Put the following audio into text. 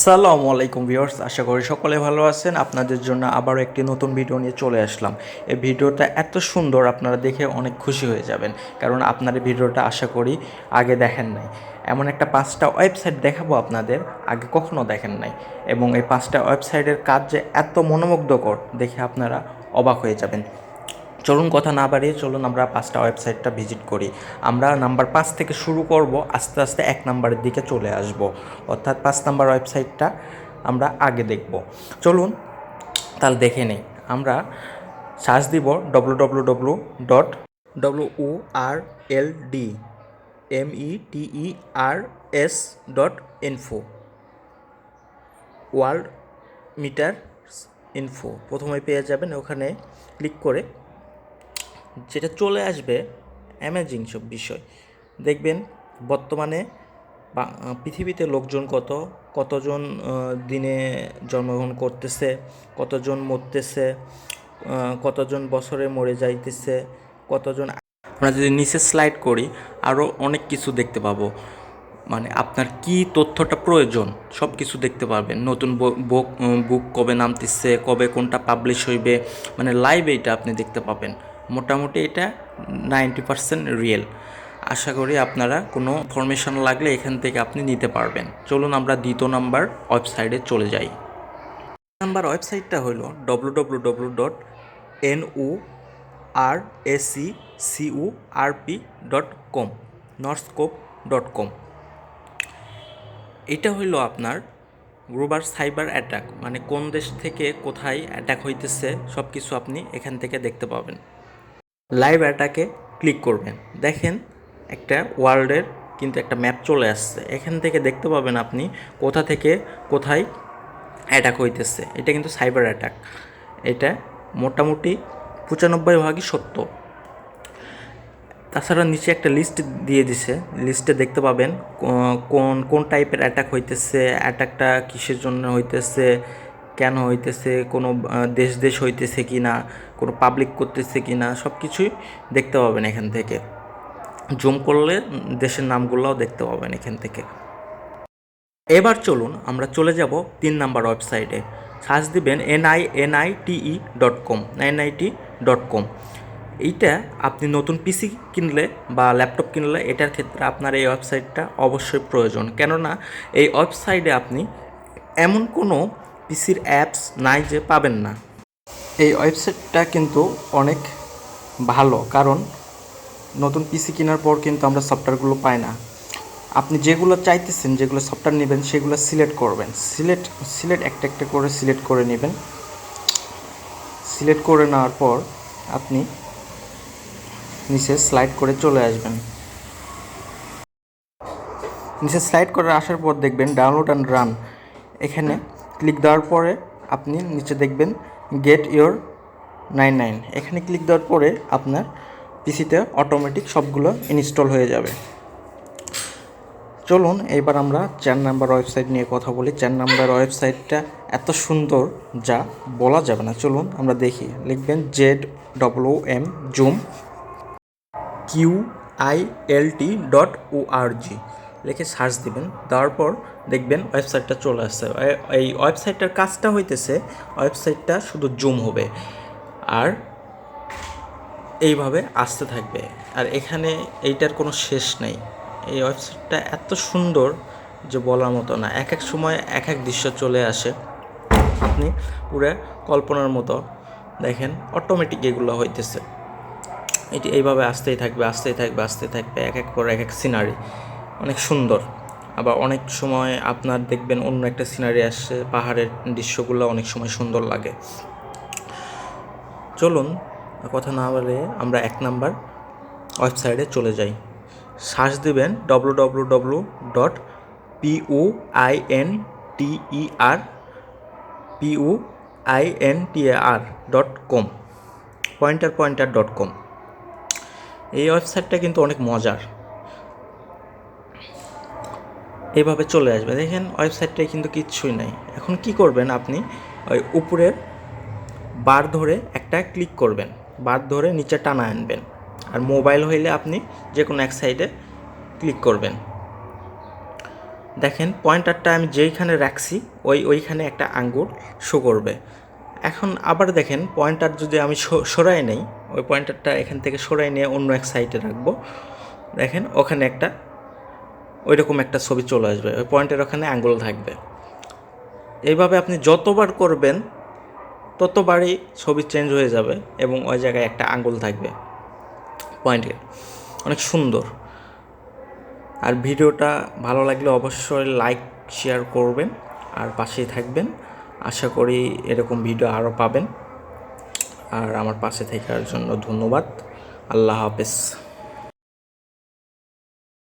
আসসালামু আলাইকুম ভিউয়ার্স, আশা করি সকলে ভালো আছেন। আপনাদের জন্য আবারও একটি নতুন ভিডিও নিয়ে চলে আসলাম। এই ভিডিওটা এত সুন্দর, আপনারা দেখে অনেক খুশি হয়ে যাবেন, কারণ আপনার এই ভিডিওটা আশা করি আগে দেখেন নাই। এমন একটা 5টা ওয়েবসাইট দেখাবো আপনাদের, আগে কখনো দেখেন নাই, এবং এই 5টা ওয়েবসাইটের কাজ যে এত মনোমুগ্ধকর দেখে আপনারা অবাক হয়ে যাবেন। চলুন কথা না বাড়িয়ে চলুন আমরা 5টা ওয়েবসাইটটা ভিজিট করি। আমরা নাম্বার 5 থেকে শুরু করব, আস্তে আস্তে 1 নাম্বারের দিকে চলে আসব, অর্থাৎ 5 নাম্বার ওয়েবসাইটটা আমরা আগে দেখব। চলুন তাহলে দেখে নেই। আমরা সার্চ দিব www.worldmeters.info, ওয়ার্ল্ড মিটার ইনফো প্রথমে পেয়ে যাবেন। ওখানে ক্লিক করে যেটা চলে আসবে অ্যামেজিং সব বিষয় দেখবেন। বর্তমানে পৃথিবীতে লোকজন কতজন দিনে জন্মগ্রহণ করতেছে, কতজন মরতেছে, কতজন বছরে মরে যাইতেছে, কতজন। আমরা যদি নিচে স্লাইড করি আরও অনেক কিছু দেখতে পাবো, মানে আপনার কি তথ্যটা প্রয়োজন সব কিছু দেখতে পারবেন। নতুন বুক কবে নামতেছে, কবে কোনটা পাবলিশ হইবে, মানে লাইভ এইটা আপনি দেখতে পাবেন। মোটামুটি এটা 90% রিয়েল। আশা করি আপনারা কোনো ইনফরমেশন লাগলে এখান থেকে আপনি নিতে পারবেন। চলুন আমরা দ্বিতীয় নাম্বার ওয়েবসাইটে চলে যাই। নাম্বার ওয়েবসাইটটা হলো www.nursecup.com, norscope.com। এটা হইল আপনার গ্লোবাল সাইবার অ্যাটাক, মানে কোন দেশ থেকে কোথায় অ্যাটাক হইতেছে সব কিছু আপনি এখান থেকে দেখতে পাবেন। লাইভ অ্যাটাকে ক্লিক করবেন, দেখেন একটা ওয়ার্ল্ডের কিন্তু একটা ম্যাপ চলে আসছে। এখান থেকে দেখতে পাবেন আপনি কোথা থেকে কোথায় অ্যাটাক হইতেছে। এটা কিন্তু সাইবার অ্যাটাক, এটা মোটামুটি 95% সত্য। তাছাড়া নিচে একটা লিস্ট দিয়ে দিছে, লিস্টে দেখতে পাবেন কোন কোন টাইপের অ্যাটাক হইতেছে, অ্যাটাকটা কিসের জন্য হইতেছে, কেন হইতেছে, কোনো দেশ হইতেছে কি না, কোনো পাবলিক করতেছে কি না, সব কিছুই দেখতে পাবেন এখান থেকে। জুম করলে দেশের নামগুলোও দেখতে পাবেন এখান থেকে। এবার চলুন আমরা চলে যাব 3 নাম্বার ওয়েবসাইটে। সার্চ দিবেন nite.com। এইটা আপনি নতুন পিসি কিনলে বা ল্যাপটপ কিনলে এটার ক্ষেত্রে আপনার এই ওয়েবসাইটটা অবশ্যই প্রয়োজন, কেননা এই ওয়েবসাইটে আপনি এমন কোনো পিসির অ্যাপস নাই যে পাবেন না। এই ওয়েবসাইটটা কিন্তু অনেক ভালো, কারণ নতুন পিসি কেনার পর কিন্তু আমরা সফটওয়্যারগুলো পাই না। আপনি যেগুলো চাইতেছেন, যেগুলো সফটওয়্যার নেবেন সেগুলো সিলেক্ট করবেন, সিলেক্ট একটা একটা করে সিলেক্ট করে নেবেন। সিলেক্ট করে নেওয়ার পর আপনি নিচে স্লাইড করে চলে আসবেন। নিচে স্লাইড করে আসার পর দেখবেন ডাউনলোড অ্যান্ড রান, এখানে ক্লিক দেওয়ার পরে আপনি নিচে দেখবেন গেট ইওর 99, এখানে ক্লিক দেওয়ার পরে আপনার পিসিতে অটোমেটিক সবগুলো ইনস্টল হয়ে যাবে। চলুন এবার আমরা 4 নাম্বার ওয়েবসাইট নিয়ে কথা বলি। 4 নাম্বার ওয়েবসাইটটা এত সুন্দর যা বলা যাবে না। চলুন আমরা দেখি। লিখবেন ZWM জুম QILT.org লিখে সার্চ দিবেন, দেওয়ার পর দেখবেন ওয়েবসাইটটা চলে আসছে। এই ওয়েবসাইটটার কাজটা হইতেছে, ওয়েবসাইটটা শুধু জুম হবে আর এইভাবে আসতে থাকবে, আর এখানে এইটার কোনো শেষ নেই। এই ওয়েবসাইটটা এত সুন্দর যে বলার মতো না। এক এক সময় এক এক দৃশ্য চলে আসে, আপনি পুরো কল্পনার মতো দেখেন। অটোমেটিক এগুলো হইতেছে, এটি এইভাবে আসতেই থাকবে, এক এক করে এক এক সিনারি অনেক সুন্দর। আবার অনেক সময় আপনার দেখবেন অন্য একটা সিনারি আসছে, পাহাড়ের দৃশ্যগুলো অনেক সময় সুন্দর লাগে। চলুন কথা না বলে আমরা 1 নাম্বার ওয়েবসাইটে চলে যাই। সার্চ দেবেন www.pointer.com, pointer.com। এই ওয়েবসাইটটা কিন্তু অনেক মজার। এইভাবে চলে আসবে, দেখেন ওয়েবসাইটটায় কিন্তু কিচ্ছুই নাই। এখন কি করবেন, আপনি ওই উপরের বার ধরে একটা ক্লিক করবেন, বার ধরে নিচে টানা আনবেন, আর মোবাইল হইলে আপনি যে কোনো এক সাইডে ক্লিক করবেন। দেখেন পয়েন্টারটা আমি যেইখানে রাখছি ওইখানে একটা আঙ্গুল শো করবে। এখন আবার দেখেন পয়েন্টার যদি আমি সরাই নেই, ওই পয়েন্টারটা এখান থেকে সরাই নিয়ে অন্য এক সাইডে রাখবো, দেখেন ওখানে একটা ওইরকম একটা ছবি চলে আসবে, ওই পয়েন্টের ওখানে আঙ্গুল থাকবে। এইভাবে আপনি যতবার করবেন ততবারই ছবি চেঞ্জ হয়ে যাবে এবং ওই জায়গায় একটা আঙ্গুল থাকবে পয়েন্টের। অনেক সুন্দর। আর ভিডিওটা ভালো লাগলে অবশ্যই লাইক শেয়ার করবেন আর পাশেই থাকবেন। আশা করি এরকম ভিডিও আরও পাবেন। আর আমার পাশে থাকার জন্য ধন্যবাদ। আল্লাহ হাফেজ।